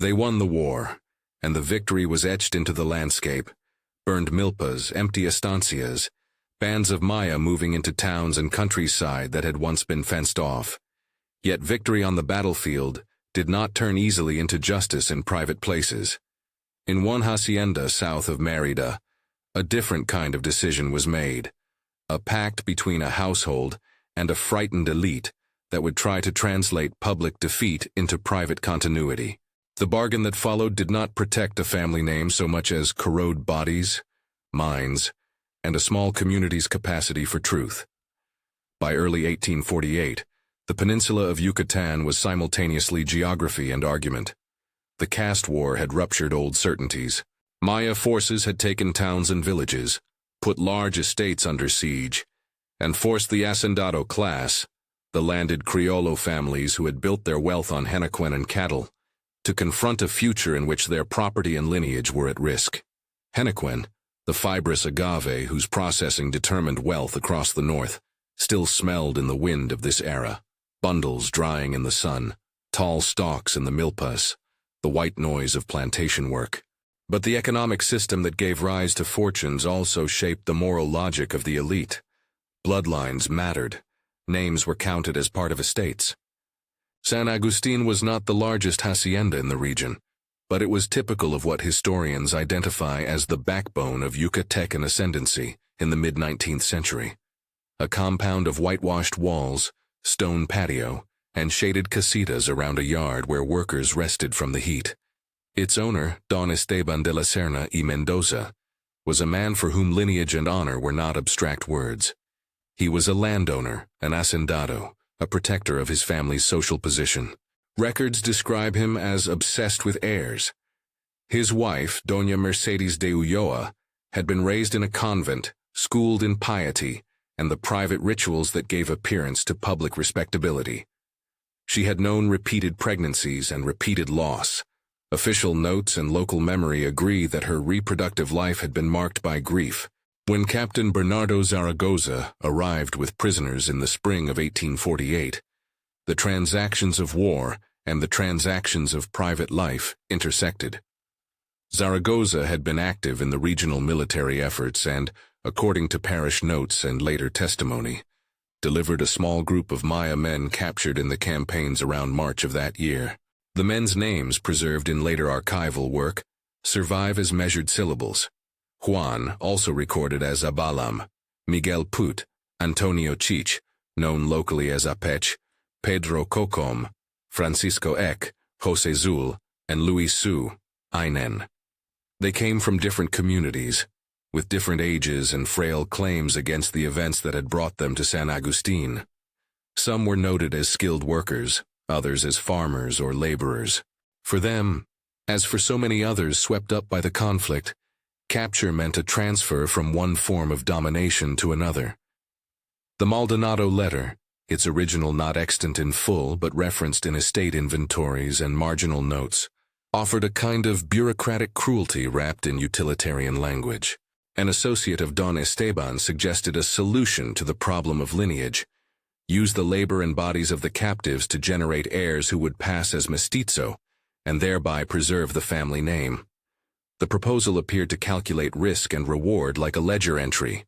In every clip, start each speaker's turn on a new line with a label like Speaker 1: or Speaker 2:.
Speaker 1: They won the war, and the victory was etched into the landscape. Burned milpas, empty estancias, bands of Maya moving into towns and countryside that had once been fenced off. Yet victory on the battlefield did not turn easily into justice in private places. In one hacienda south of Mérida, a different kind of decision was made, a pact between a household and a frightened elite that would try to translate public defeat into private continuity. The bargain that followed did not protect a family name so much as corrode bodies, minds, and a small community's capacity for truth. By early 1848, the peninsula of Yucatan was simultaneously geography and argument. The Caste War had ruptured old certainties. Maya forces had taken towns and villages, put large estates under siege, and forced the hacendado class, the landed Criollo families who had built their wealth on henequen and cattle, to confront a future in which their property and lineage were at risk. Henequen, the fibrous agave whose processing determined wealth across the north, still smelled in the wind of this era, bundles drying in the sun, tall stalks in the milpas, the white noise of plantation work. But the economic system that gave rise to fortunes also shaped the moral logic of the elite. Bloodlines mattered. Names were counted as part of estates. San Agustin was not the largest hacienda in the region, but it was typical of what historians identify as the backbone of Yucatecan ascendancy in the mid-19th century. A compound of whitewashed walls, stone patio, and shaded casitas around a yard where workers rested from the heat. Its owner, Don Esteban de la Serna y Mendoza, was a man for whom lineage and honor were not abstract words. He was a landowner, an hacendado, a protector of his family's social position. Records describe him as obsessed with heirs. His wife, Doña Mercedes de Ulloa, had been raised in a convent, schooled in piety, and the private rituals that gave appearance to public respectability. She had known repeated pregnancies and repeated loss. Official notes and local memory agree that her reproductive life had been marked by grief. When Captain Bernardo Zaragoza arrived with prisoners in the spring of 1848, the transactions of war and the transactions of private life intersected. Zaragoza had been active in the regional military efforts and, according to parish notes and later testimony, delivered a small group of Maya men captured in the campaigns around March of that year. The men's names preserved in later archival work survive as measured syllables. Juan, also recorded as Abalam, Miguel Put, Antonio Chich, known locally as Apech, Pedro Cocom, Francisco Eck, Jose Zul, and Luis Su, Ainen. They came from different communities, with different ages and frail claims against the events that had brought them to San Agustin. Some were noted as skilled workers, others as farmers or laborers. For them, as for so many others swept up by the conflict, capture meant a transfer from one form of domination to another. The Maldonado letter, its original not extant in full but referenced in estate inventories and marginal notes, offered a kind of bureaucratic cruelty wrapped in utilitarian language. An associate of Don Esteban suggested a solution to the problem of lineage: use the labor and bodies of the captives to generate heirs who would pass as mestizo, and thereby preserve the family name. The proposal appeared to calculate risk and reward like a ledger entry.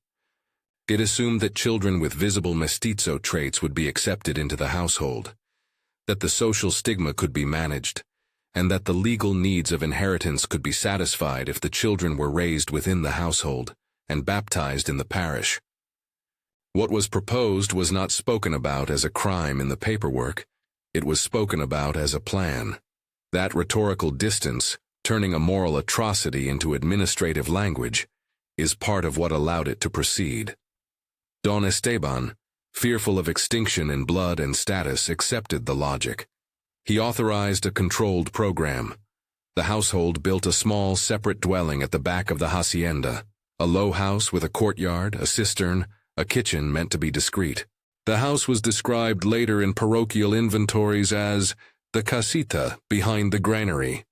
Speaker 1: It assumed that children with visible mestizo traits would be accepted into the household, that the social stigma could be managed, and that the legal needs of inheritance could be satisfied if the children were raised within the household and baptized in the parish. What was proposed was not spoken about as a crime in the paperwork, it was spoken about as a plan. That rhetorical distance, turning a moral atrocity into administrative language, is part of what allowed it to proceed. Don Esteban, fearful of extinction in blood and status, accepted the logic. He authorized a controlled program. The household built a small, separate dwelling at the back of the hacienda, a low house with a courtyard, a cistern, a kitchen meant to be discreet. The house was described later in parochial inventories as the casita behind the granary,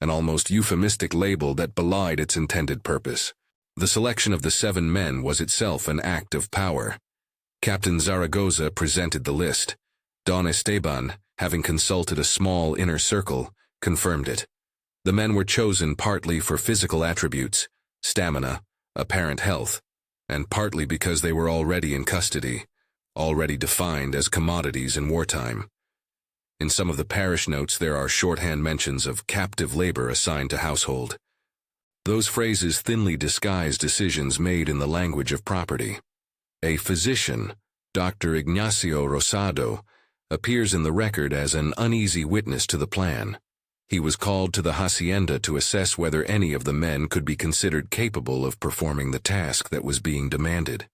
Speaker 1: an almost euphemistic label that belied its intended purpose. The selection of the 7 men was itself an act of power. Captain Zaragoza presented the list. Don Esteban, having consulted a small inner circle, confirmed it. The men were chosen partly for physical attributes, stamina, apparent health, and partly because they were already in custody, already defined as commodities in wartime. In some of the parish notes there are shorthand mentions of captive labor assigned to household. Those phrases thinly disguise decisions made in the language of property. A physician, Dr. Ignacio Rosado, appears in the record as an uneasy witness to the plan. He was called to the hacienda to assess whether any of the men could be considered capable of performing the task that was being demanded.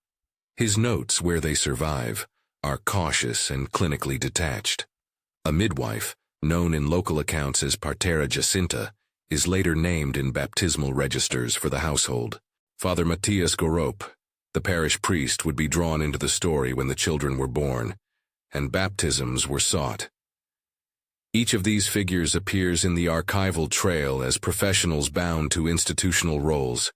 Speaker 1: His notes, where they survive, are cautious and clinically detached. A midwife, known in local accounts as Partera Jacinta, is later named in baptismal registers for the household. Father Matias Gorope, the parish priest, would be drawn into the story when the children were born, and baptisms were sought. Each of these figures appears in the archival trail as professionals bound to institutional roles,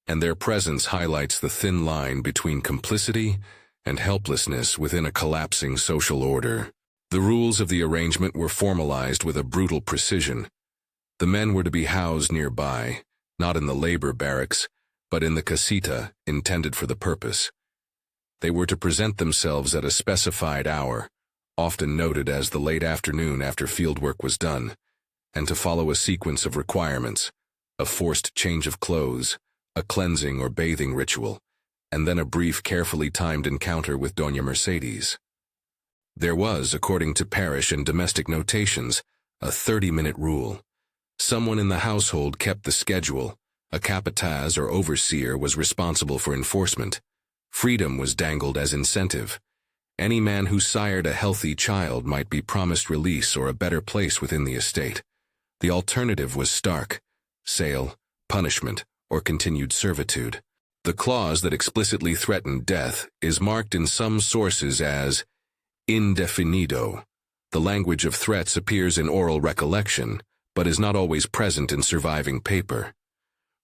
Speaker 1: and their presence highlights the thin line between complicity and helplessness within a collapsing social order. The rules of the arrangement were formalized with a brutal precision. The men were to be housed nearby, not in the labor barracks, but in the casita intended for the purpose. They were to present themselves at a specified hour, often noted as the late afternoon after fieldwork was done, and to follow a sequence of requirements, a forced change of clothes, a cleansing or bathing ritual, and then a brief, carefully timed encounter with Doña Mercedes. There was, according to parish and domestic notations, a 30-minute rule. Someone in the household kept the schedule. A capataz or overseer was responsible for enforcement. Freedom was dangled as incentive. Any man who sired a healthy child might be promised release or a better place within the estate. The alternative was stark: sale, punishment, or continued servitude. The clause that explicitly threatened death is marked in some sources as indefinido. The language of threats appears in oral recollection, but is not always present in surviving paper.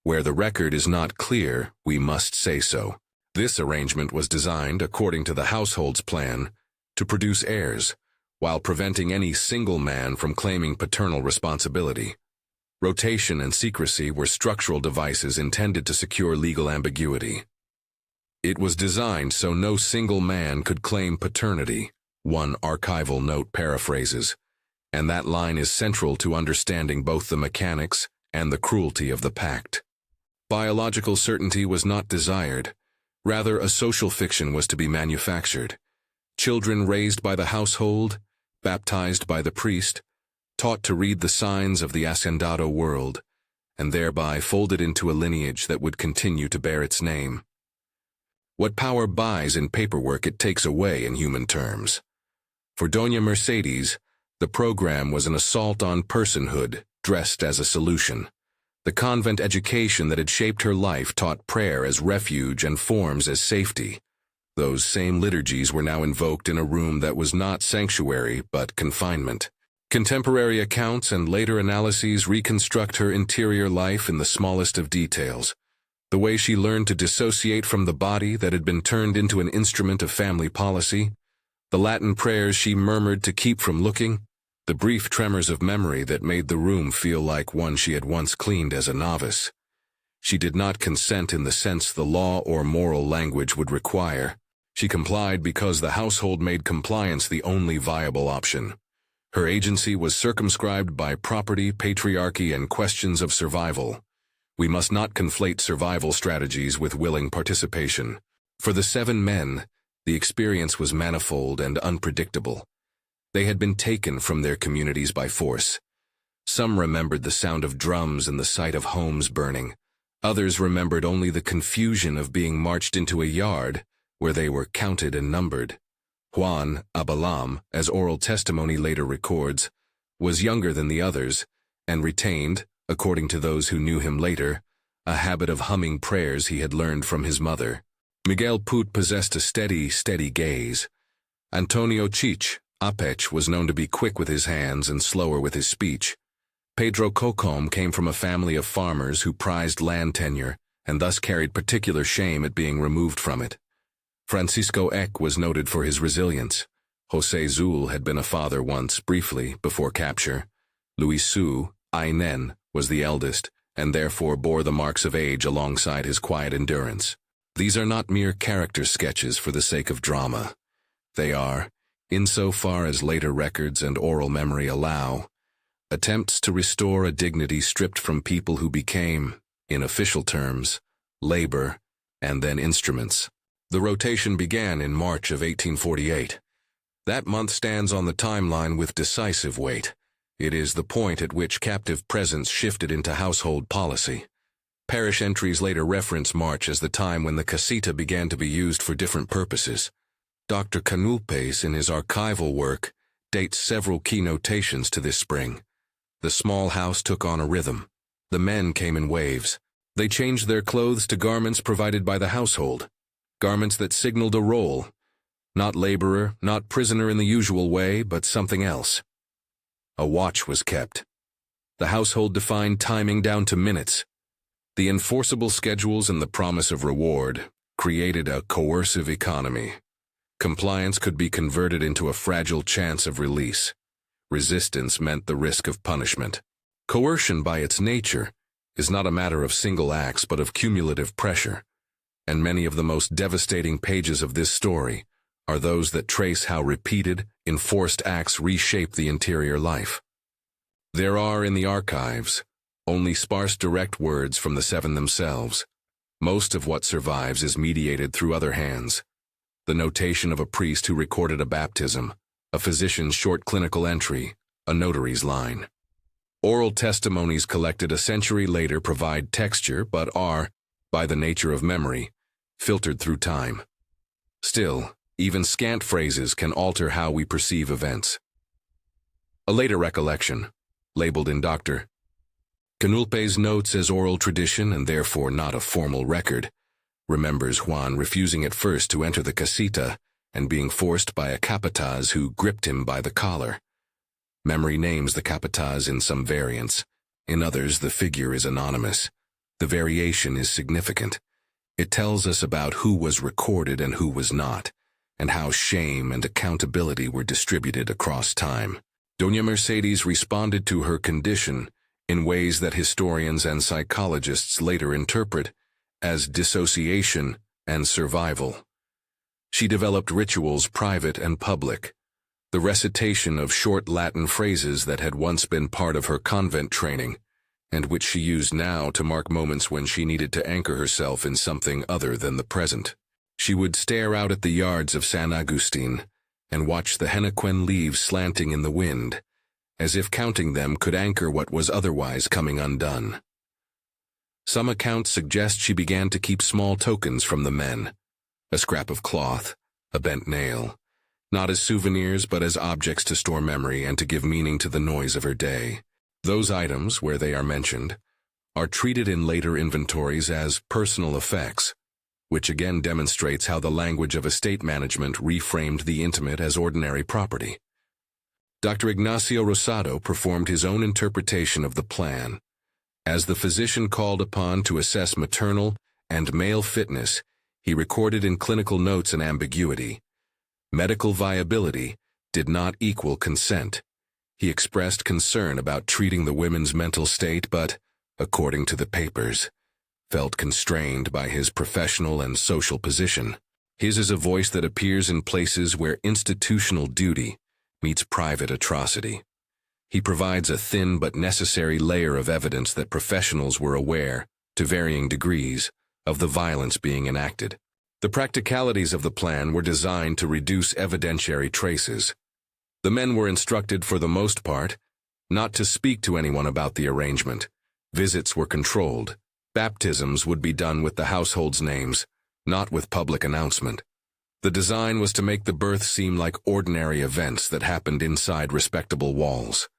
Speaker 1: Where the record is not clear, we must say so. This arrangement was designed, according to the household's plan, to produce heirs, while preventing any single man from claiming paternal responsibility. Rotation and secrecy were structural devices intended to secure legal ambiguity. It was designed so no single man could claim paternity, one archival note paraphrases, and that line is central to understanding both the mechanics and the cruelty of the pact. Biological certainty was not desired. Rather, a social fiction was to be manufactured. Children raised by the household, baptized by the priest, taught to read the signs of the hacendado world, and thereby folded into a lineage that would continue to bear its name. What power buys in paperwork it takes away in human terms. For Doña Mercedes, the program was an assault on personhood dressed as a solution. The convent education that had shaped her life taught prayer as refuge and forms as safety. Those same liturgies were now invoked in a room that was not sanctuary but confinement. Contemporary accounts and later analyses reconstruct her interior life in the smallest of details. The way she learned to dissociate from the body that had been turned into an instrument of family policy, the Latin prayers she murmured to keep from looking, the brief tremors of memory that made the room feel like one she had once cleaned as a novice. She did not consent in the sense the law or moral language would require. She complied because the household made compliance the only viable option. Her agency was circumscribed by property, patriarchy, and questions of survival. We must not conflate survival strategies with willing participation. For the 7 men, the experience was manifold and unpredictable. They had been taken from their communities by force. Some remembered the sound of drums and the sight of homes burning. Others remembered only the confusion of being marched into a yard where they were counted and numbered. Juan Abalam, as oral testimony later records, was younger than the others and retained, according to those who knew him later, a habit of humming prayers he had learned from his mother. Miguel Put possessed a steady gaze. Antonio Chich, Apech, was known to be quick with his hands and slower with his speech. Pedro Cocom came from a family of farmers who prized land tenure and thus carried particular shame at being removed from it. Francisco Eck was noted for his resilience. José Zul had been a father once, briefly, before capture. Luis Su, Ainen, was the eldest, and therefore bore the marks of age alongside his quiet endurance. These are not mere character sketches for the sake of drama. They are, insofar as later records and oral memory allow, attempts to restore a dignity stripped from people who became, in official terms, labor, and then instruments. The rotation began in March of 1848. That month stands on the timeline with decisive weight. It is the point at which captive presence shifted into household policy. Parish entries later reference March as the time when the casita began to be used for different purposes. Dr. Canulpes, in his archival work, dates several key notations to this spring. The small house took on a rhythm. The men came in waves. They changed their clothes to garments provided by the household, garments that signaled a role, not laborer, not prisoner in the usual way, but something else. A watch was kept. The household defined timing down to minutes. The enforceable schedules and the promise of reward created a coercive economy. Compliance could be converted into a fragile chance of release. Resistance meant the risk of punishment. Coercion, by its nature, is not a matter of single acts but of cumulative pressure, and many of the most devastating pages of this story are those that trace how repeated, enforced acts reshape the interior life. There are in the archives only sparse direct words from the seven themselves. Most of what survives is mediated through other hands. The notation of a priest who recorded a baptism, a physician's short clinical entry, a notary's line. Oral testimonies collected a century later provide texture but are, by the nature of memory, filtered through time. Still, even scant phrases can alter how we perceive events. A later recollection, labeled in Dr. Canulpes' notes as oral tradition and therefore not a formal record, remembers Juan refusing at first to enter the casita and being forced by a capataz who gripped him by the collar. Memory names the capataz in some variants. In others, the figure is anonymous. The variation is significant. It tells us about who was recorded and who was not, and how shame and accountability were distributed across time. Doña Mercedes responded to her condition in ways that historians and psychologists later interpret as dissociation and survival. She developed rituals private and public. The recitation of short Latin phrases that had once been part of her convent training, and which she used now to mark moments when she needed to anchor herself in something other than the present. She would stare out at the yards of San Agustin and watch the henequen leaves slanting in the wind, as if counting them could anchor what was otherwise coming undone. Some accounts suggest she began to keep small tokens from the men, a scrap of cloth, a bent nail, not as souvenirs but as objects to store memory and to give meaning to the noise of her day. Those items, where they are mentioned, are treated in later inventories as personal effects, which again demonstrates how the language of estate management reframed the intimate as ordinary property. Dr. Ignacio Rosado performed his own interpretation of the plan. As the physician called upon to assess maternal and male fitness, he recorded in clinical notes an ambiguity. Medical viability did not equal consent. He expressed concern about treating the women's mental state but, according to the papers, felt constrained by his professional and social position. His is a voice that appears in places where institutional duty meets private atrocity. He provides a thin but necessary layer of evidence that professionals were aware, to varying degrees, of the violence being enacted. The practicalities of the plan were designed to reduce evidentiary traces. The men were instructed, for the most part, not to speak to anyone about the arrangement. Visits were controlled. Baptisms would be done with the household's names, not with public announcement. The design was to make the birth seem like ordinary events that happened inside respectable walls.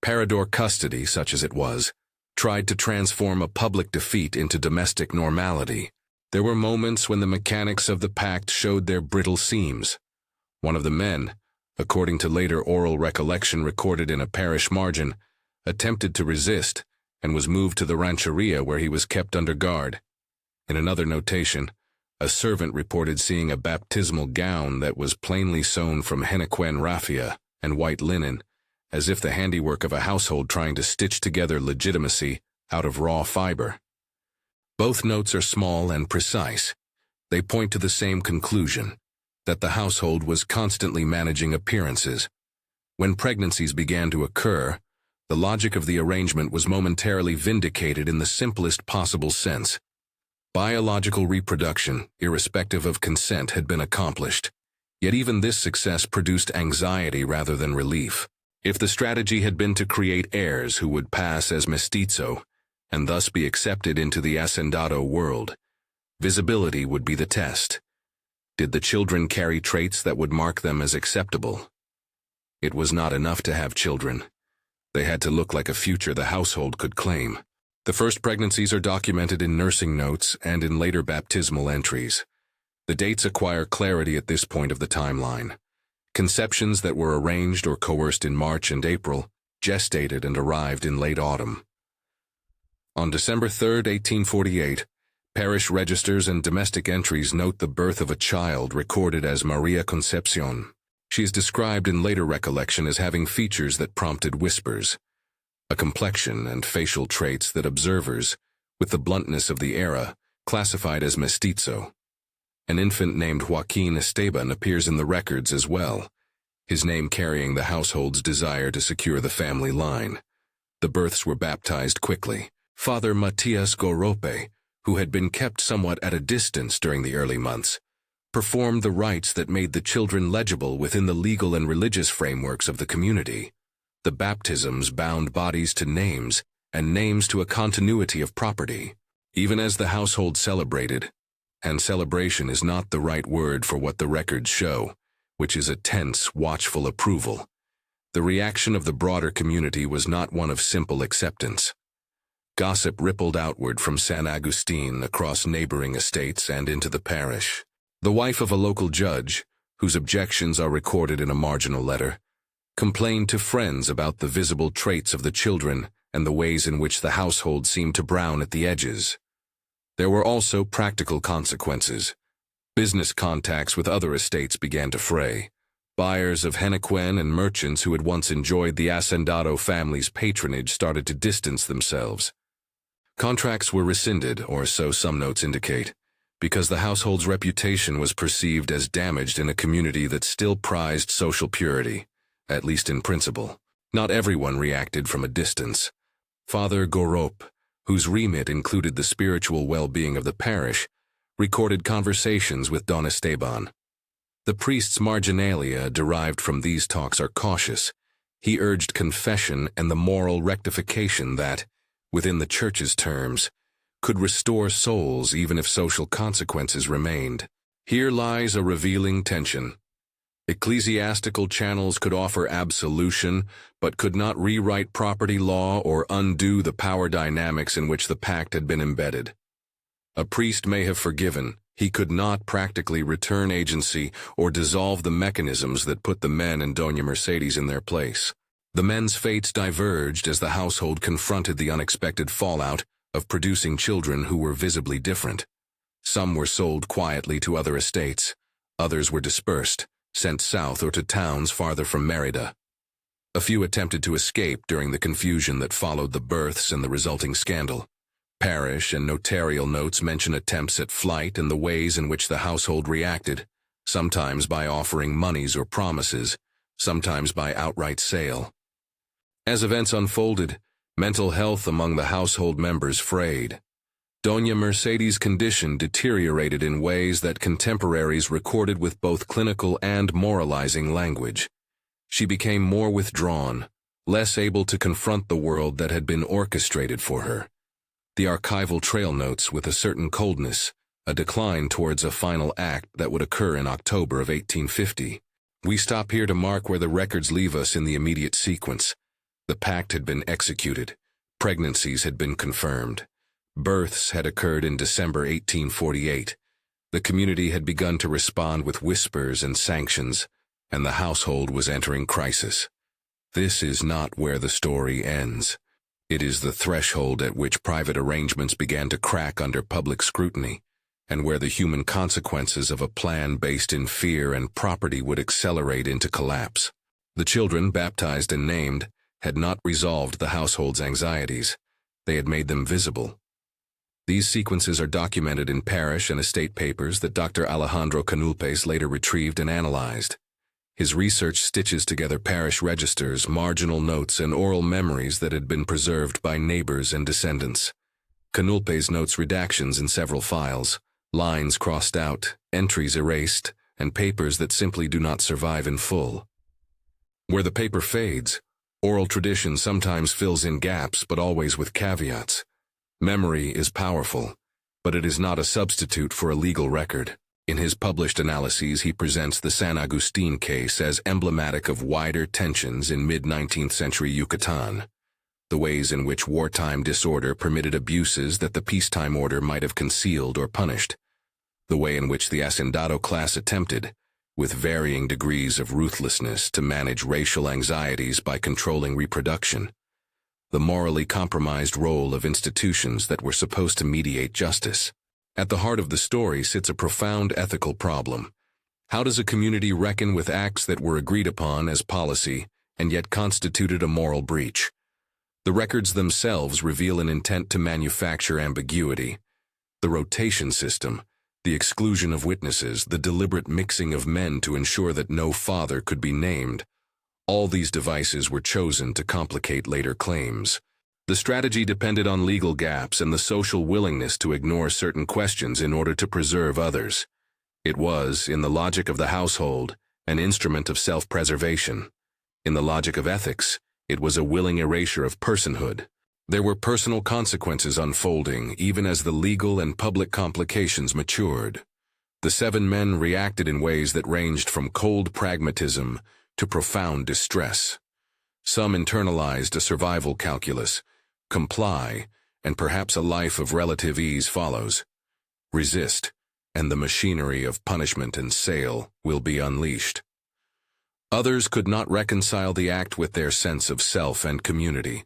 Speaker 1: Parador custody, such as it was, tried to transform a public defeat into domestic normality. There were moments when the mechanics of the pact showed their brittle seams. One of the men, according to later oral recollection recorded in a parish margin, attempted to resist and was moved to the rancheria where he was kept under guard. In another notation, a servant reported seeing a baptismal gown that was plainly sewn from henequen raffia and white linen, as if the handiwork of a household trying to stitch together legitimacy out of raw fiber. Both notes are small and precise. They point to the same conclusion, that the household was constantly managing appearances. When pregnancies began to occur, the logic of the arrangement was momentarily vindicated in the simplest possible sense. Biological reproduction, irrespective of consent, had been accomplished. Yet even this success produced anxiety rather than relief. If the strategy had been to create heirs who would pass as mestizo, and thus be accepted into the hacendado world, visibility would be the test. Did the children carry traits that would mark them as acceptable? It was not enough to have children. They had to look like a future the household could claim. The first pregnancies are documented in nursing notes and in later baptismal entries. The dates acquire clarity at this point of the timeline. Conceptions that were arranged or coerced in March and April gestated and arrived in late autumn. On December 3, 1848, parish registers and domestic entries note the birth of a child recorded as Maria Concepcion. She is described in later recollection as having features that prompted whispers, a complexion and facial traits that observers, with the bluntness of the era, classified as mestizo. An infant named Joaquin Esteban appears in the records as well, his name carrying the household's desire to secure the family line. The births were baptized quickly. Father Matias Gorope, who had been kept somewhat at a distance during the early months, performed the rites that made the children legible within the legal and religious frameworks of the community. The baptisms bound bodies to names, and names to a continuity of property. Even as the household celebrated, and celebration is not the right word for what the records show, which is a tense, watchful approval, the reaction of the broader community was not one of simple acceptance. Gossip rippled outward from San Agustin across neighboring estates and into the parish. The wife of a local judge, whose objections are recorded in a marginal letter, complained to friends about the visible traits of the children and the ways in which the household seemed to brown at the edges. There were also practical consequences. Business contacts with other estates began to fray. Buyers of henequen and merchants who had once enjoyed the hacendado family's patronage started to distance themselves. Contracts were rescinded, or so some notes indicate, because the household's reputation was perceived as damaged in a community that still prized social purity, at least in principle. Not everyone reacted from a distance. Father Gorope, whose remit included the spiritual well-being of the parish, recorded conversations with Don Esteban. The priest's marginalia derived from these talks are cautious. He urged confession and the moral rectification that, within the church's terms, could restore souls even if social consequences remained. Here lies a revealing tension. Ecclesiastical channels could offer absolution, but could not rewrite property law or undo the power dynamics in which the pact had been embedded. A priest may have forgiven, he could not practically return agency or dissolve the mechanisms that put the men and Doña Mercedes in their place. The men's fates diverged as the household confronted the unexpected fallout of producing children who were visibly different. Some were sold quietly to other estates, others were dispersed, sent south or to towns farther from Mérida. A few attempted to escape during the confusion that followed the births and the resulting scandal. Parish and notarial notes mention attempts at flight and the ways in which the household reacted, sometimes by offering monies or promises, sometimes by outright sale. As events unfolded, mental health among the household members frayed. Doña Mercedes' condition deteriorated in ways that contemporaries recorded with both clinical and moralizing language. She became more withdrawn, less able to confront the world that had been orchestrated for her. The archival trail notes with a certain coldness, a decline towards a final act that would occur in October of 1850. We stop here to mark where the records leave us in the immediate sequence. The pact had been executed. Pregnancies had been confirmed. Births had occurred in December 1848. The community had begun to respond with whispers and sanctions, and the household was entering crisis. This is not where the story ends. It is the threshold at which private arrangements began to crack under public scrutiny, and where the human consequences of a plan based in fear and property would accelerate into collapse. The children, baptized and named, had not resolved the household's anxieties. They had made them visible. These sequences are documented in parish and estate papers that Dr. Alejandro Canulpes later retrieved and analyzed. His research stitches together parish registers, marginal notes, and oral memories that had been preserved by neighbors and descendants. Canulpes notes redactions in several files, lines crossed out, entries erased, and papers that simply do not survive in full. Where the paper fades, oral tradition sometimes fills in gaps, but always with caveats. Memory is powerful, but it is not a substitute for a legal record. In his published analyses, he presents the San Agustin case as emblematic of wider tensions in mid-19th century Yucatán. The ways in which wartime disorder permitted abuses that the peacetime order might have concealed or punished. The way in which the hacendado class attempted, with varying degrees of ruthlessness, to manage racial anxieties by controlling reproduction. The morally compromised role of institutions that were supposed to mediate justice. At the heart of the story sits a profound ethical problem. How does a community reckon with acts that were agreed upon as policy and yet constituted a moral breach? The records themselves reveal an intent to manufacture ambiguity. The rotation system, the exclusion of witnesses, the deliberate mixing of men to ensure that no father could be named. All these devices were chosen to complicate later claims. The strategy depended on legal gaps and the social willingness to ignore certain questions in order to preserve others. It was, in the logic of the household, an instrument of self-preservation. In the logic of ethics, it was a willing erasure of personhood. There were personal consequences unfolding even as the legal and public complications matured. The 7 men reacted in ways that ranged from cold pragmatism to profound distress. Some internalized a survival calculus, comply, and perhaps a life of relative ease follows. Resist, and the machinery of punishment and sale will be unleashed. Others could not reconcile the act with their sense of self and community,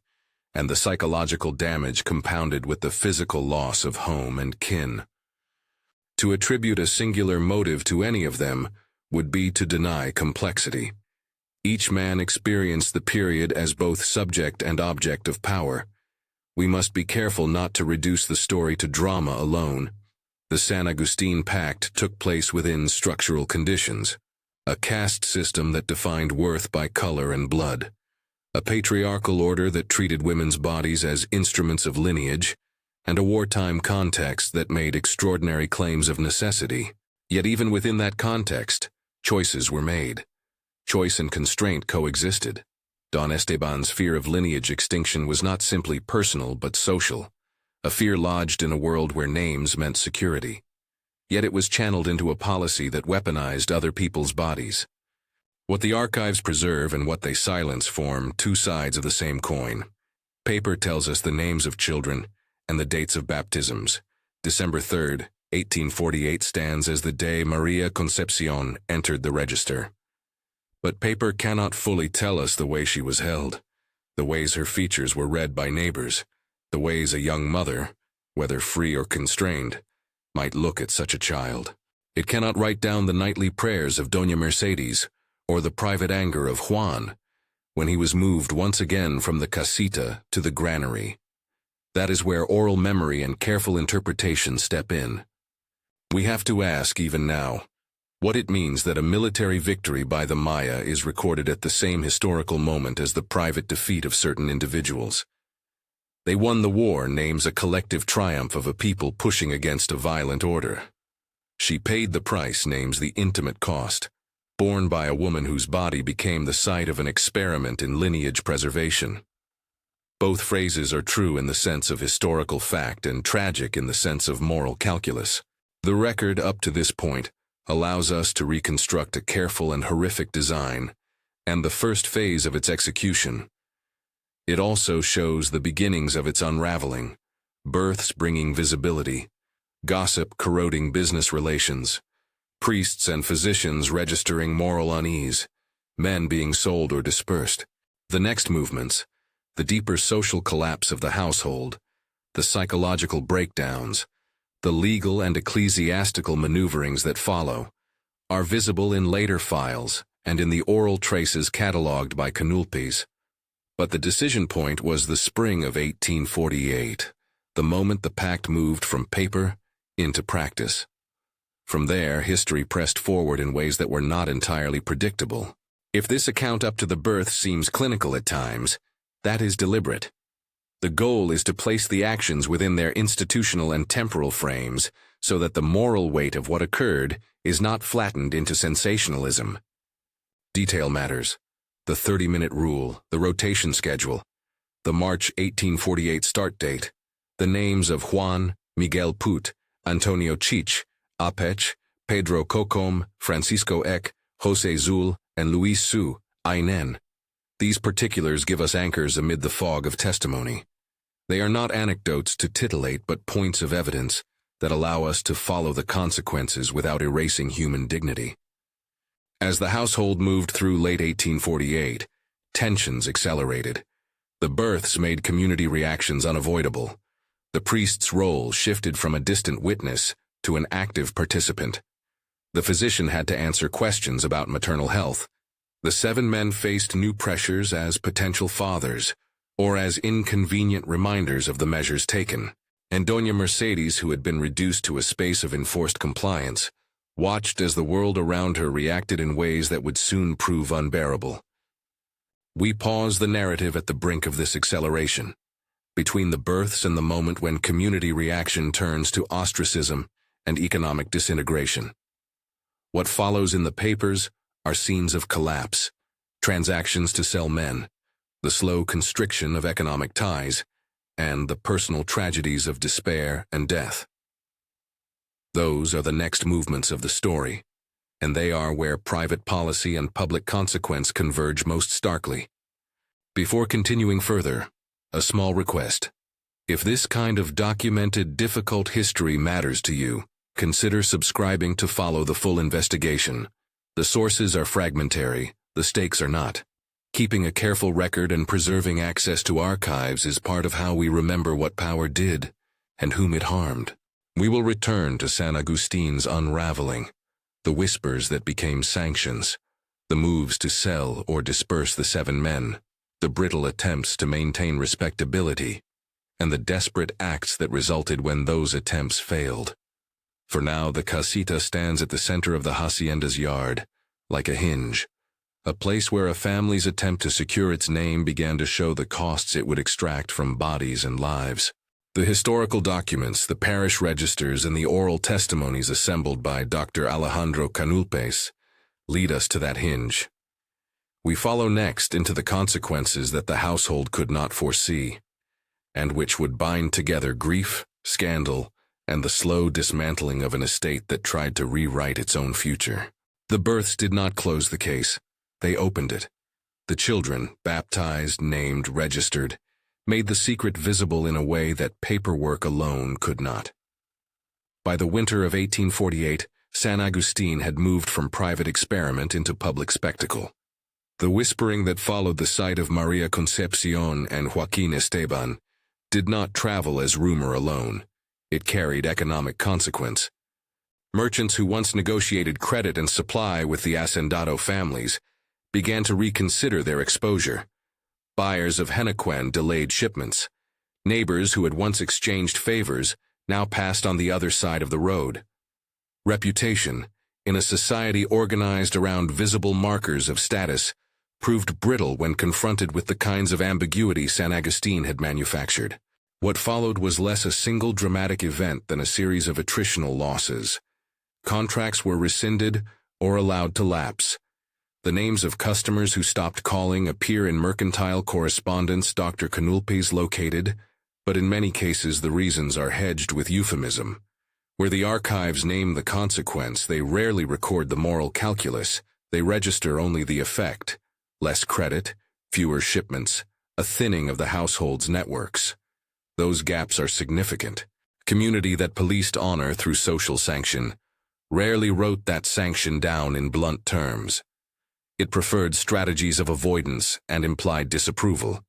Speaker 1: and the psychological damage compounded with the physical loss of home and kin. To attribute a singular motive to any of them would be to deny complexity. Each man experienced the period as both subject and object of power. We must be careful not to reduce the story to drama alone. The San Agustin Pact took place within structural conditions, a caste system that defined worth by color and blood, a patriarchal order that treated women's bodies as instruments of lineage, and a wartime context that made extraordinary claims of necessity. Yet even within that context, choices were made. Choice and constraint coexisted. Don Esteban's fear of lineage extinction was not simply personal but social, a fear lodged in a world where names meant security. Yet it was channeled into a policy that weaponized other people's bodies. What the archives preserve and what they silence form 2 sides of the same coin. Paper tells us the names of children and the dates of baptisms. December 3, 1848 stands as the day Maria Concepcion entered the register. But paper cannot fully tell us the way she was held, the ways her features were read by neighbors, the ways a young mother, whether free or constrained, might look at such a child. It cannot write down the nightly prayers of Doña Mercedes or the private anger of Juan when he was moved once again from the casita to the granary. That is where oral memory and careful interpretation step in. We have to ask even now, what it means that a military victory by the Maya is recorded at the same historical moment as the private defeat of certain individuals. They won the war names a collective triumph of a people pushing against a violent order. She paid the price names the intimate cost, borne by a woman whose body became the site of an experiment in lineage preservation. Both phrases are true in the sense of historical fact and tragic in the sense of moral calculus. The record up to this point allows us to reconstruct a careful and horrific design, and the first phase of its execution. It also shows the beginnings of its unraveling, births bringing visibility, gossip corroding business relations, priests and physicians registering moral unease, men being sold or dispersed. The next movements, the deeper social collapse of the household, the psychological breakdowns, the legal and ecclesiastical maneuverings that follow, are visible in later files and in the oral traces catalogued by Canulpes. But the decision point was the spring of 1848, the moment the pact moved from paper into practice. From there, history pressed forward in ways that were not entirely predictable. If this account up to the birth seems clinical at times, that is deliberate. The goal is to place the actions within their institutional and temporal frames so that the moral weight of what occurred is not flattened into sensationalism. Detail matters. The 30-minute rule, the rotation schedule, the March 1848 start date, the names of Juan, Miguel Put, Antonio Chich, Apech, Pedro Cocom, Francisco Eck, José Zul, and Luis Su, Ainen. These particulars give us anchors amid the fog of testimony. They are not anecdotes to titillate but points of evidence that allow us to follow the consequences without erasing human dignity. As the household moved through late 1848, tensions accelerated. The births made community reactions unavoidable. The priest's role shifted from a distant witness to an active participant. The physician had to answer questions about maternal health. The 7 men faced new pressures as potential fathers, or as inconvenient reminders of the measures taken. And Doña Mercedes, who had been reduced to a space of enforced compliance, watched as the world around her reacted in ways that would soon prove unbearable. We pause the narrative at the brink of this acceleration, between the births and the moment when community reaction turns to ostracism and economic disintegration. What follows in the papers are scenes of collapse, transactions to sell men, the slow constriction of economic ties, and the personal tragedies of despair and death. Those are the next movements of the story, and they are where private policy and public consequence converge most starkly. Before continuing further, a small request. If this kind of documented, difficult history matters to you, consider subscribing to follow the full investigation. The sources are fragmentary, the stakes are not. Keeping a careful record and preserving access to archives is part of how we remember what power did and whom it harmed. We will return to San Agustin's unraveling, the whispers that became sanctions, the moves to sell or disperse the 7 men, the brittle attempts to maintain respectability, and the desperate acts that resulted when those attempts failed. For now, the casita stands at the center of the hacienda's yard, like a hinge, a place where a family's attempt to secure its name began to show the costs it would extract from bodies and lives. The historical documents, the parish registers, and the oral testimonies assembled by Dr. Alejandro Canulpes lead us to that hinge. We follow next into the consequences that the household could not foresee, and which would bind together grief, scandal, and the slow dismantling of an estate that tried to rewrite its own future. The births did not close the case. They opened it. The children, baptized, named, registered, made the secret visible in a way that paperwork alone could not. By the winter of 1848, San Agustin had moved from private experiment into public spectacle. The whispering that followed the sight of Maria Concepcion and Joaquin Esteban did not travel as rumor alone. It carried economic consequence. Merchants who once negotiated credit and supply with the hacendado families began to reconsider their exposure. Buyers of henequen delayed shipments. Neighbors who had once exchanged favors now passed on the other side of the road. Reputation, in a society organized around visible markers of status, proved brittle when confronted with the kinds of ambiguity San Agustin had manufactured. What followed was less a single dramatic event than a series of attritional losses. Contracts were rescinded or allowed to lapse. The names of customers who stopped calling appear in mercantile correspondence Dr. Canulpes located, but in many cases the reasons are hedged with euphemism. Where the archives name the consequence, they rarely record the moral calculus. They register only the effect: less credit, fewer shipments, a thinning of the household's networks. Those gaps are significant. Community that policed honor through social sanction rarely wrote that sanction down in blunt terms. It preferred strategies of avoidance and implied disapproval.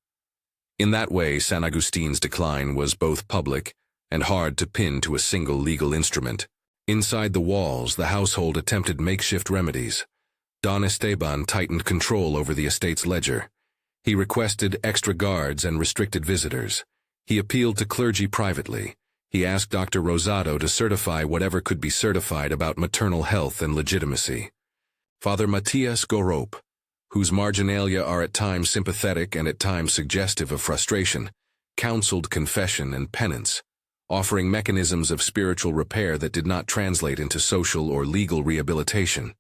Speaker 1: In that way, San Agustin's decline was both public and hard to pin to a single legal instrument. Inside the walls, the household attempted makeshift remedies. Don Esteban tightened control over the estate's ledger. He requested extra guards and restricted visitors. He appealed to clergy privately. He asked Dr. Rosado to certify whatever could be certified about maternal health and legitimacy. Father Matias Gorope, whose marginalia are at times sympathetic and at times suggestive of frustration, counseled confession and penance, offering mechanisms of spiritual repair that did not translate into social or legal rehabilitation.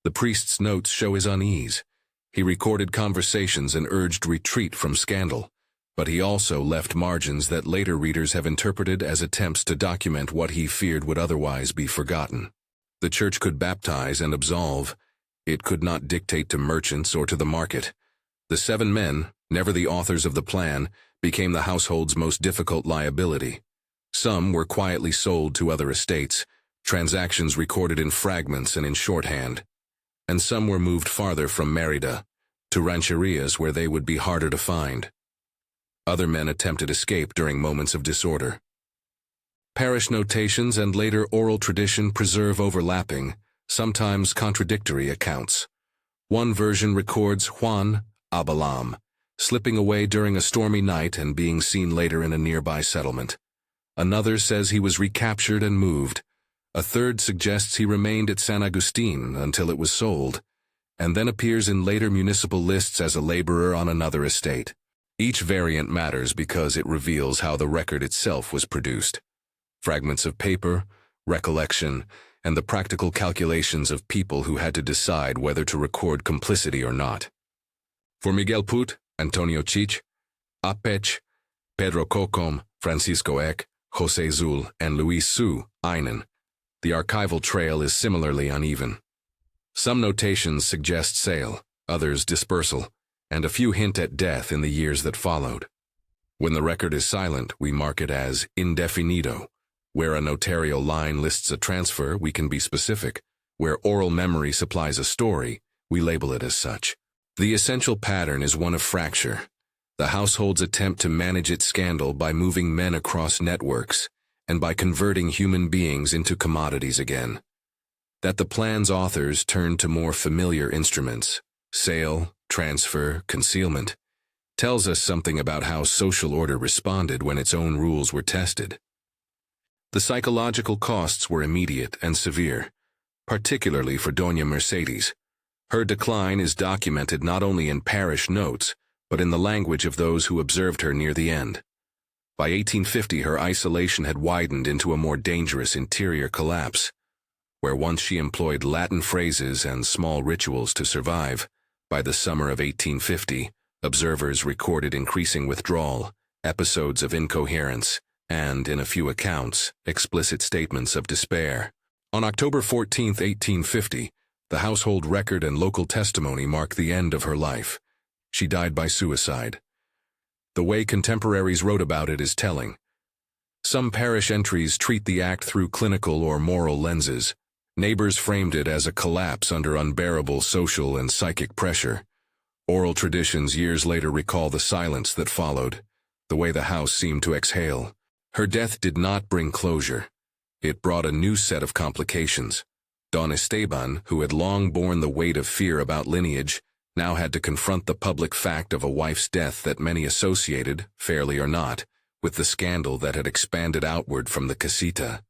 Speaker 1: The priest's notes show his unease. He recorded conversations and urged retreat from scandal, but he also left margins that later readers have interpreted as attempts to document what he feared would otherwise be forgotten. The church could baptize and absolve. It could not dictate to merchants or to the market. The 7 men, never the authors of the plan, became the household's most difficult liability. Some were quietly sold to other estates, transactions recorded in fragments and in shorthand, and some were moved farther from Mérida, to rancherias where they would be harder to find. Other men attempted escape during moments of disorder. Parish notations and later oral tradition preserve overlapping, sometimes contradictory accounts. One version records Juan Abalam slipping away during a stormy night and being seen later in a nearby settlement. Another says he was recaptured and moved. A third suggests he remained at San Agustin until it was sold, and then appears in later municipal lists as a laborer on another estate. Each variant matters because it reveals how the record itself was produced. Fragments of paper, recollection, and the practical calculations of people who had to decide whether to record complicity or not. For Miguel Put, Antonio Chich, Apech, Pedro Cocom, Francisco Eck, José Zul, and Luis Su, Aynan, the archival trail is similarly uneven. Some notations suggest sale, others dispersal, and a few hint at death in the years that followed. When the record is silent, we mark it as indefinido. Where a notarial line lists a transfer, we can be specific. Where oral memory supplies a story, we label it as such. The essential pattern is one of fracture. The household's attempt to manage its scandal by moving men across networks, and by converting human beings into commodities again. That the plan's authors turned to more familiar instruments, sale, transfer, concealment, tells us something about how social order responded when its own rules were tested. The psychological costs were immediate and severe, particularly for Doña Mercedes. Her decline is documented not only in parish notes, but in the language of those who observed her near the end. By 1850, her isolation had widened into a more dangerous interior collapse. Where once she employed Latin phrases and small rituals to survive, by the summer of 1850, observers recorded increasing withdrawal, episodes of incoherence, and, in a few accounts, explicit statements of despair. On October 14, 1850, the household record and local testimony mark the end of her life. She died by suicide. The way contemporaries wrote about it is telling. Some parish entries treat the act through clinical or moral lenses. Neighbors framed it as a collapse under unbearable social and psychic pressure. Oral traditions years later recall the silence that followed, the way the house seemed to exhale. Her death did not bring closure. It brought a new set of complications. Don Esteban, who had long borne the weight of fear about lineage, now had to confront the public fact of a wife's death that many associated, fairly or not, with the scandal that had expanded outward from the casita.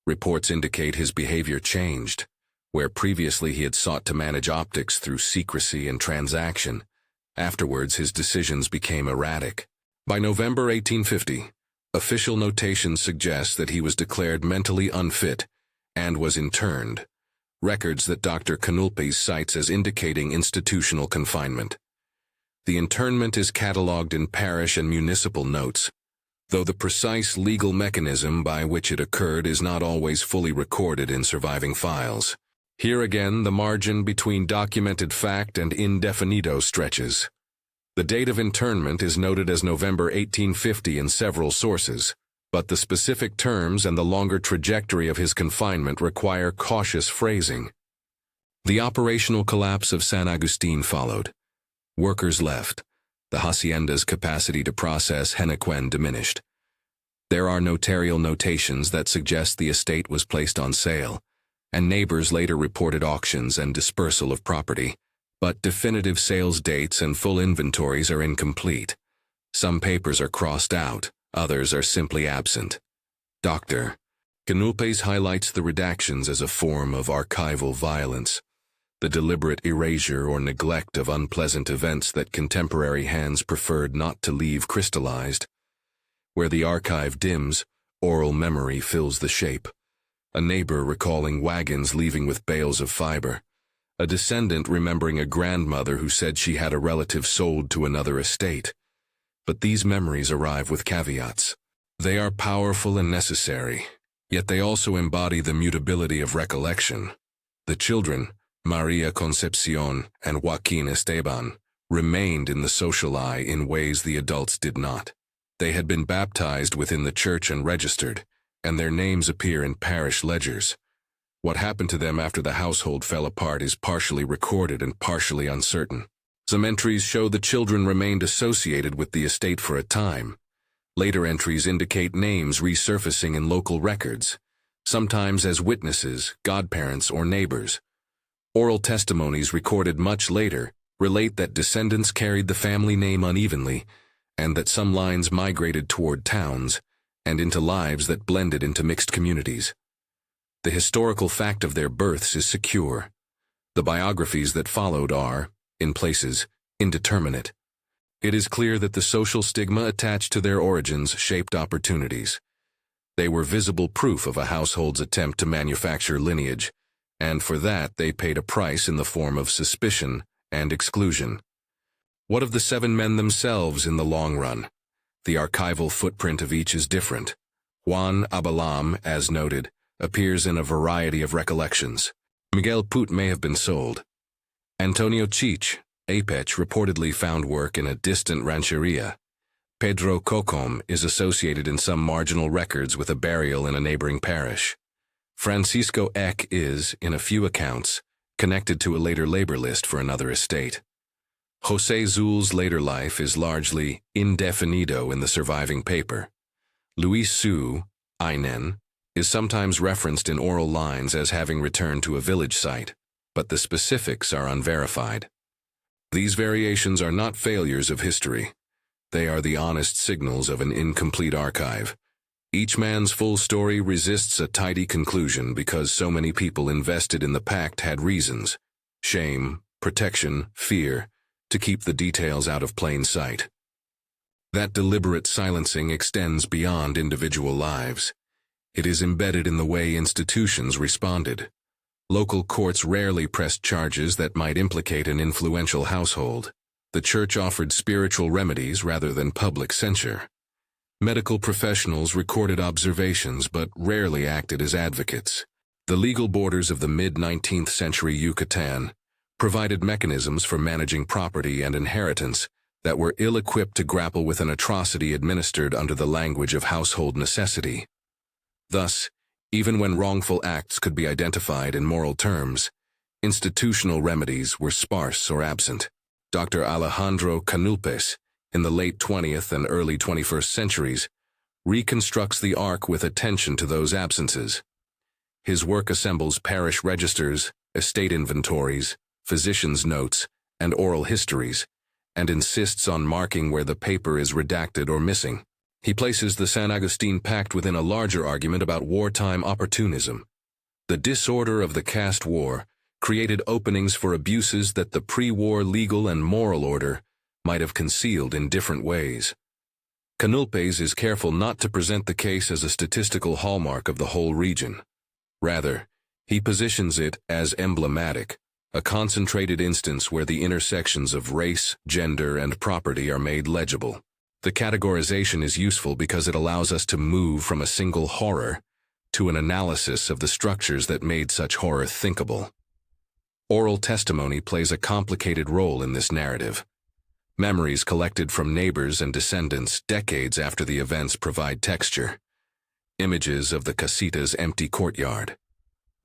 Speaker 1: Reports indicate his behavior changed. Where previously he had sought to manage optics through secrecy and transaction, afterwards his decisions became erratic. By November 1850, official notation suggests that he was declared mentally unfit and was interned, records that Dr. Canulpes cites as indicating institutional confinement. The internment is catalogued in parish and municipal notes, though the precise legal mechanism by which it occurred is not always fully recorded in surviving files. Here again, the margin between documented fact and indefinido stretches. The date of internment is noted as November 1850 in several sources, but the specific terms and the longer trajectory of his confinement require cautious phrasing. The operational collapse of San Agustin followed. Workers left. The hacienda's capacity to process henequen diminished. There are notarial notations that suggest the estate was placed on sale. and neighbors later reported auctions and dispersal of property, but definitive sales dates and full inventories are incomplete. Some papers are crossed out, others are simply absent. Dr. Canulpes highlights the redactions as a form of archival violence, the deliberate erasure or neglect of unpleasant events that contemporary hands preferred not to leave crystallized. Where the archive dims, oral memory fills the shape. A neighbor recalling wagons leaving with bales of fiber. A descendant remembering a grandmother who said she had a relative sold to another estate. But these memories arrive with caveats. They are powerful and necessary, yet they also embody the mutability of recollection. The children, Maria Concepcion and Joaquin Esteban, remained in the social eye in ways the adults did not. They had been baptized within the church and registered, and their names appear in parish ledgers. What happened to them after the household fell apart is partially recorded and partially uncertain. Some entries show the children remained associated with the estate for a time. Later entries indicate names resurfacing in local records, sometimes as witnesses, godparents, or neighbors. Oral testimonies recorded much later relate that descendants carried the family name unevenly, and that some lines migrated toward towns and into lives that blended into mixed communities. The historical fact of their births is secure. The biographies that followed are, in places, indeterminate. It is clear that the social stigma attached to their origins shaped opportunities. They were visible proof of a household's attempt to manufacture lineage, and for that they paid a price in the form of suspicion and exclusion. What of the 7 men themselves in the long run? The archival footprint of each is different. Juan Abalam, as noted, appears in a variety of recollections. Miguel Put may have been sold. Antonio Chich, Apech, reportedly found work in a distant rancheria. Pedro Cocom is associated in some marginal records with a burial in a neighboring parish. Francisco Eck is, in a few accounts, connected to a later labor list for another estate. José Zul's later life is largely indefinido in the surviving paper. Luis Su, Ainen, is sometimes referenced in oral lines as having returned to a village site, but the specifics are unverified. These variations are not failures of history. They are the honest signals of an incomplete archive. Each man's full story resists a tidy conclusion because so many people invested in the pact had reasons, shame, protection, fear, to keep the details out of plain sight. That deliberate silencing extends beyond individual lives. It is embedded in the way institutions responded. Local courts rarely pressed charges that might implicate an influential household. The church offered spiritual remedies rather than public censure. Medical professionals recorded observations but rarely acted as advocates. The legal borders of the mid-19th century Yucatan provided mechanisms for managing property and inheritance that were ill-equipped to grapple with an atrocity administered under the language of household necessity. Thus, even when wrongful acts could be identified in moral terms, institutional remedies were sparse or absent. Dr. Alejandro Canulpes, in the late 20th and early 21st centuries, reconstructs the arc with attention to those absences. His work assembles parish registers, estate inventories, physicians' notes, and oral histories, and insists on marking where the paper is redacted or missing. He places the San Agustín Pact within a larger argument about wartime opportunism. The disorder of the Caste War created openings for abuses that the pre-war legal and moral order might have concealed in different ways. Canulpes is careful not to present the case as a statistical hallmark of the whole region. Rather, he positions it as emblematic, a concentrated instance where the intersections of race, gender, and property are made legible. The categorization is useful because it allows us to move from a single horror to an analysis of the structures that made such horror thinkable. Oral testimony plays a complicated role in this narrative. Memories collected from neighbors and descendants decades after the events provide texture. Images of the casita's empty courtyard.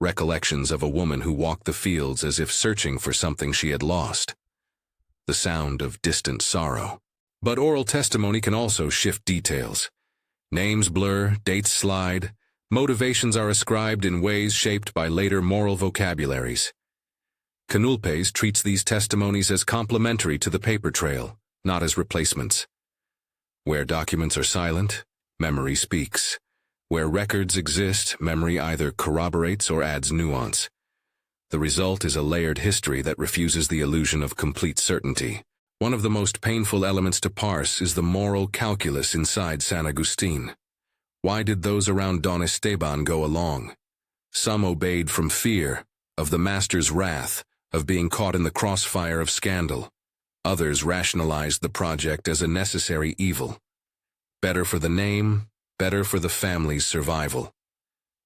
Speaker 1: Recollections of a woman who walked the fields as if searching for something she had lost. The sound of distant sorrow. But oral testimony can also shift details. Names blur, dates slide, Motivations are ascribed in ways shaped by later moral vocabularies. Canulpes treats these testimonies as complementary to the paper trail, not as replacements. Where documents are silent, memory speaks. Where records exist, memory either corroborates or adds nuance. The result is a layered history that refuses the illusion of complete certainty. One of the most painful elements to parse is the moral calculus inside San Agustin. Why did those around Don Esteban go along? Some obeyed from fear, of the master's wrath, of being caught in the crossfire of scandal. Others rationalized the project as a necessary evil. Better for the name, better for the family's survival.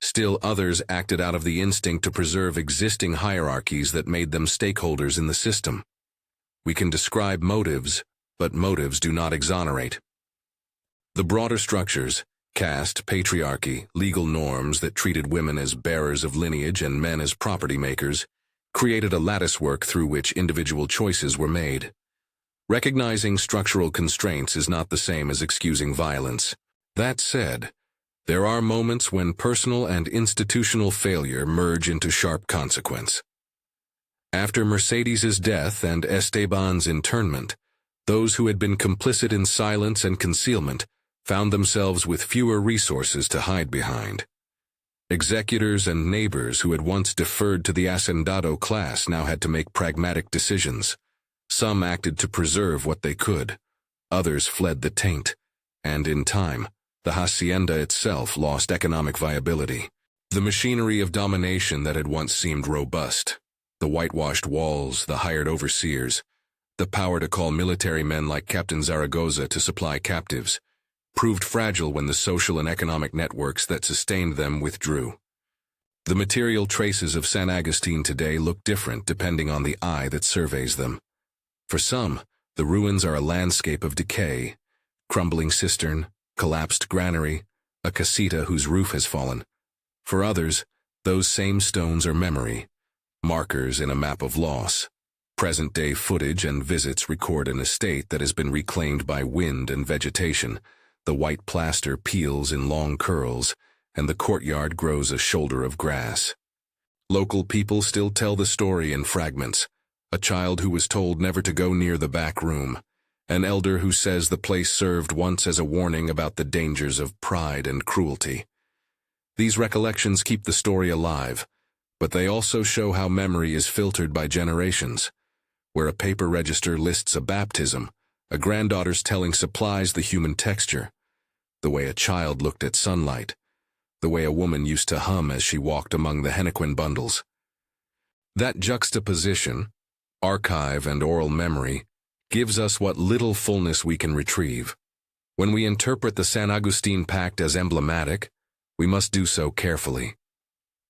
Speaker 1: Still others acted out of the instinct to preserve existing hierarchies that made them stakeholders in the system. We can describe motives, but motives do not exonerate. The broader structures, caste, patriarchy, legal norms that treated women as bearers of lineage and men as property makers, created a latticework through which individual choices were made. Recognizing structural constraints is not the same as excusing violence. That said, there are moments when personal and institutional failure merge into sharp consequence. After Mercedes's death and Esteban's internment, those who had been complicit in silence and concealment found themselves with fewer resources to hide behind. Executors and neighbors who had once deferred to the hacendado class now had to make pragmatic decisions. Some acted to preserve what they could. Others fled the taint. And in time, the hacienda itself lost economic viability. The machinery of domination that had once seemed robust, the whitewashed walls, the hired overseers, the power to call military men like Captain Zaragoza to supply captives, proved fragile when the social and economic networks that sustained them withdrew. The material traces of San Agustin today look different depending on the eye that surveys them. For some, the ruins are a landscape of decay, crumbling cistern, collapsed granary, a casita whose roof has fallen. For others, those same stones are memory, markers in a map of loss. Present-day footage and visits record an estate that has been reclaimed by wind and vegetation. The white plaster peels in long curls, and the courtyard grows a shoulder of grass. Local people still tell the story in fragments. A child who was told never to go near the back room. An elder who says the place served once as a warning about the dangers of pride and cruelty. These recollections keep the story alive, but they also show how memory is filtered by generations. Where a paper register lists a baptism, a granddaughter's telling supplies the human texture. The way a child looked at sunlight. The way a woman used to hum as she walked among the henequen bundles. That juxtaposition, archive and oral memory, gives us what little fullness we can retrieve. When we interpret the San Agustin Pact as emblematic, we must do so carefully.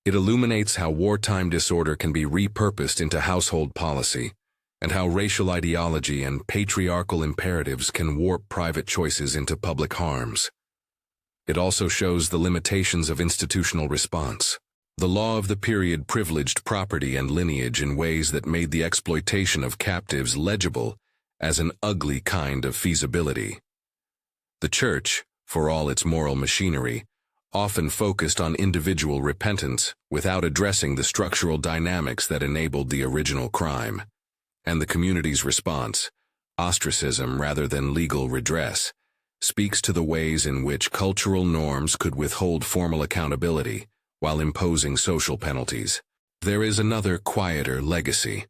Speaker 1: It illuminates how wartime disorder can be repurposed into household policy, and how racial ideology and patriarchal imperatives can warp private choices into public harms. It also shows the limitations of institutional response. The law of the period privileged property and lineage in ways that made the exploitation of captives legible as an ugly kind of feasibility. The Church, for all its moral machinery, often focused on individual repentance without addressing the structural dynamics that enabled the original crime. And the community's response, ostracism rather than legal redress, speaks to the ways in which cultural norms could withhold formal accountability while imposing social penalties. There is another quieter legacy.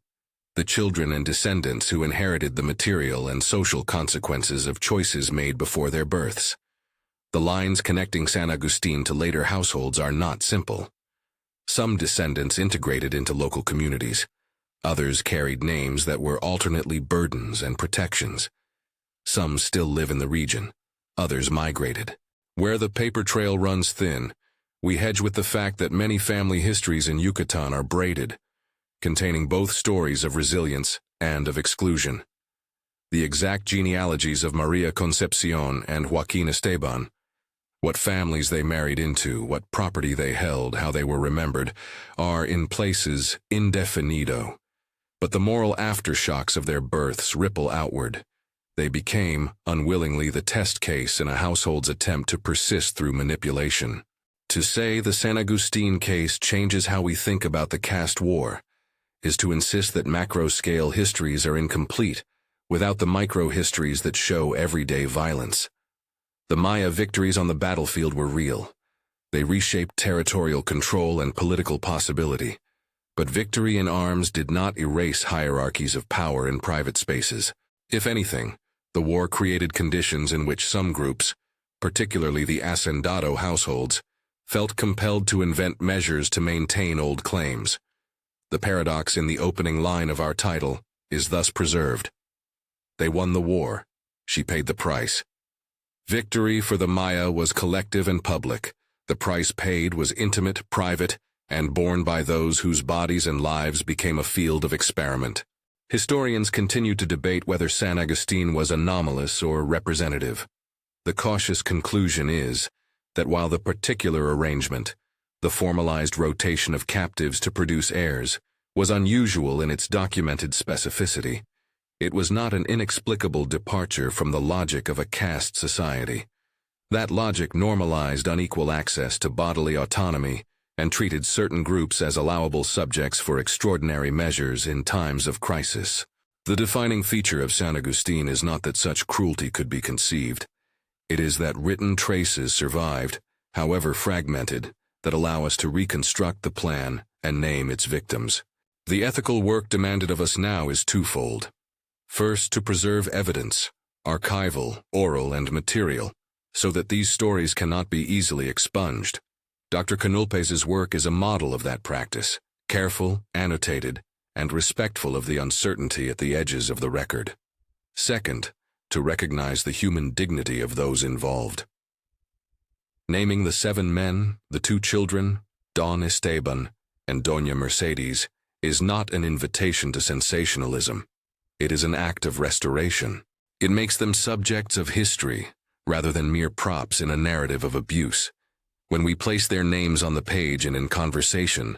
Speaker 1: The children and descendants who inherited the material and social consequences of choices made before their births. The lines connecting San Agustin to later households are not simple. Some descendants integrated into local communities. Others carried names that were alternately burdens and protections. Some still live in the region. Others migrated. Where the paper trail runs thin, we hedge with the fact that many family histories in Yucatan are braided, containing both stories of resilience and of exclusion. The exact genealogies of Maria Concepcion and Joaquin Esteban, what families they married into, what property they held, how they were remembered, are in places indefinido. But the moral aftershocks of their births ripple outward. They became, unwillingly, the test case in a household's attempt to persist through manipulation. To say the San Agustin case changes how we think about the caste war is to insist that macro-scale histories are incomplete without the micro-histories that show everyday violence. The Maya victories on the battlefield were real. They reshaped territorial control and political possibility. But victory in arms did not erase hierarchies of power in private spaces. If anything, the war created conditions in which some groups, particularly the hacendado households, felt compelled to invent measures to maintain old claims. The paradox in the opening line of our title is thus preserved. They won the war. She paid the price. Victory for the Maya was collective and public. The price paid was intimate, private, and borne by those whose bodies and lives became a field of experiment. Historians continue to debate whether San Agustin was anomalous or representative. The cautious conclusion is that while the particular arrangement, the formalized rotation of captives to produce heirs, was unusual in its documented specificity, it was not an inexplicable departure from the logic of a caste society. That logic normalized unequal access to bodily autonomy and treated certain groups as allowable subjects for extraordinary measures in times of crisis. The defining feature of San Agustin is not that such cruelty could be conceived. It is that written traces survived, however fragmented, that allow us to reconstruct the plan and name its victims. The ethical work demanded of us now is twofold. First, to preserve evidence, archival, oral, and material, so that these stories cannot be easily expunged. Dr. Canulpes's work is a model of that practice, careful, annotated, and respectful of the uncertainty at the edges of the record. Second, to recognize the human dignity of those involved. Naming the 7 men, the 2 children, Don Esteban and Doña Mercedes, is not an invitation to sensationalism. It is an act of restoration. It makes them subjects of history, rather than mere props in a narrative of abuse. When we place their names on the page and in conversation,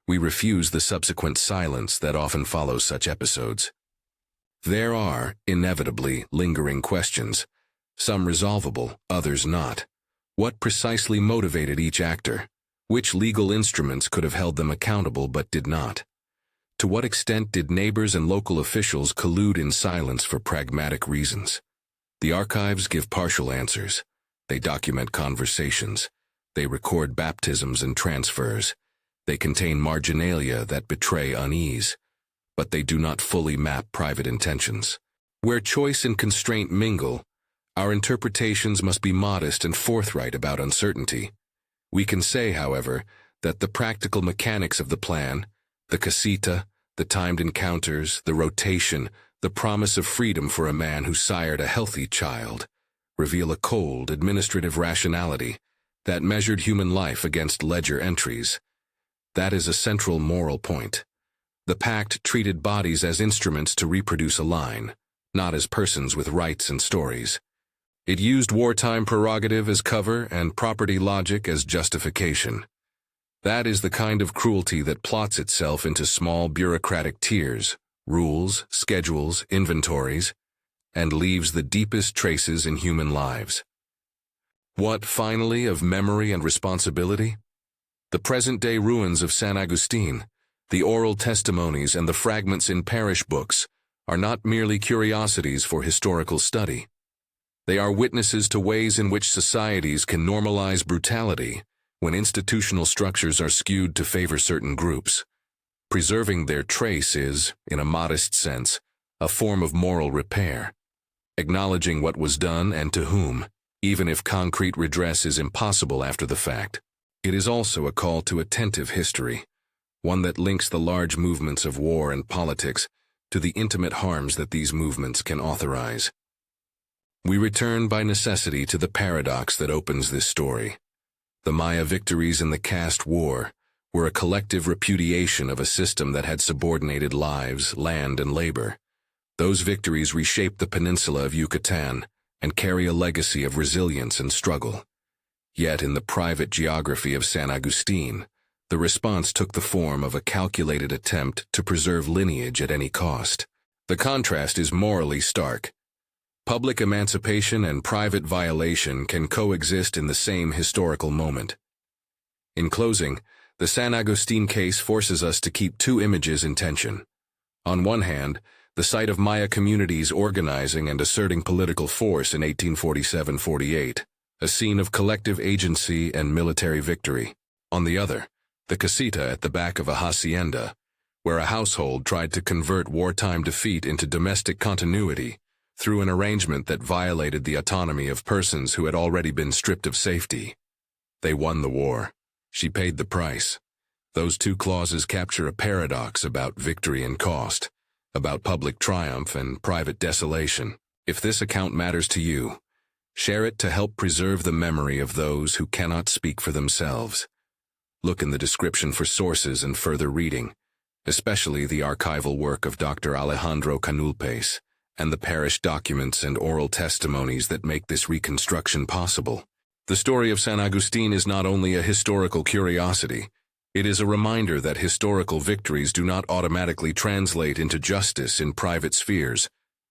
Speaker 1: we refuse the subsequent silence that often follows such episodes. There are, inevitably, lingering questions, some resolvable, others not. What precisely motivated each actor? Which legal instruments could have held them accountable but did not? To what extent did neighbors and local officials collude in silence for pragmatic reasons? The archives give partial answers. They document conversations. They record baptisms and transfers. They contain marginalia that betray unease. But they do not fully map private intentions. Where choice and constraint mingle, our interpretations must be modest and forthright about uncertainty. We can say, however, that the practical mechanics of the plan, the casita, the timed encounters, the rotation, the promise of freedom for a man who sired a healthy child, reveal a cold, administrative rationality that measured human life against ledger entries. That is a central moral point. The pact treated bodies as instruments to reproduce a line, not as persons with rights and stories. It used wartime prerogative as cover and property logic as justification. That is the kind of cruelty that plots itself into small bureaucratic tiers, rules, schedules, inventories, and leaves the deepest traces in human lives. What, finally, of memory and responsibility? The present-day ruins of San Agustin, the oral testimonies and the fragments in parish books are not merely curiosities for historical study. They are witnesses to ways in which societies can normalize brutality when institutional structures are skewed to favor certain groups. Preserving their trace is, in a modest sense, a form of moral repair, acknowledging what was done and to whom, even if concrete redress is impossible after the fact. It is also a call to attentive history, one that links the large movements of war and politics to the intimate harms that these movements can authorize. We return by necessity to the paradox that opens this story. The Maya victories in the Caste War were a collective repudiation of a system that had subordinated lives, land, and labor. Those victories reshaped the peninsula of Yucatan and carry a legacy of resilience and struggle. Yet in the private geography of San Agustin, the response took the form of a calculated attempt to preserve lineage at any cost. The contrast is morally stark. Public emancipation and private violation can coexist in the same historical moment. In closing, the San Agustin case forces us to keep two images in tension. On one hand, the site of Maya communities organizing and asserting political force in 1847-48, a scene of collective agency and military victory. On the other, the casita at the back of a hacienda, where a household tried to convert wartime defeat into domestic continuity through an arrangement that violated the autonomy of persons who had already been stripped of safety. They won the war. She paid the price. Those two clauses capture a paradox about victory and cost, about public triumph and private desolation. If this account matters to you, share it to help preserve the memory of those who cannot speak for themselves. Look in the description for sources and further reading, especially the archival work of Dr. Alejandro Canulpes and the parish documents and oral testimonies that make this reconstruction possible. The story of San Agustin is not only a historical curiosity, it is a reminder that historical victories do not automatically translate into justice in private spheres,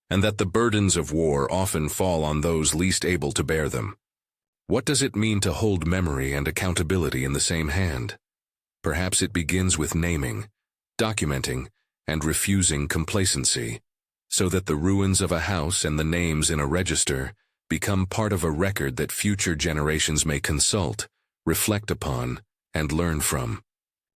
Speaker 1: and that the burdens of war often fall on those least able to bear them. What does it mean to hold memory and accountability in the same hand? Perhaps it begins with naming, documenting, and refusing complacency, so that the ruins of a house and the names in a register become part of a record that future generations may consult, reflect upon, and learn from.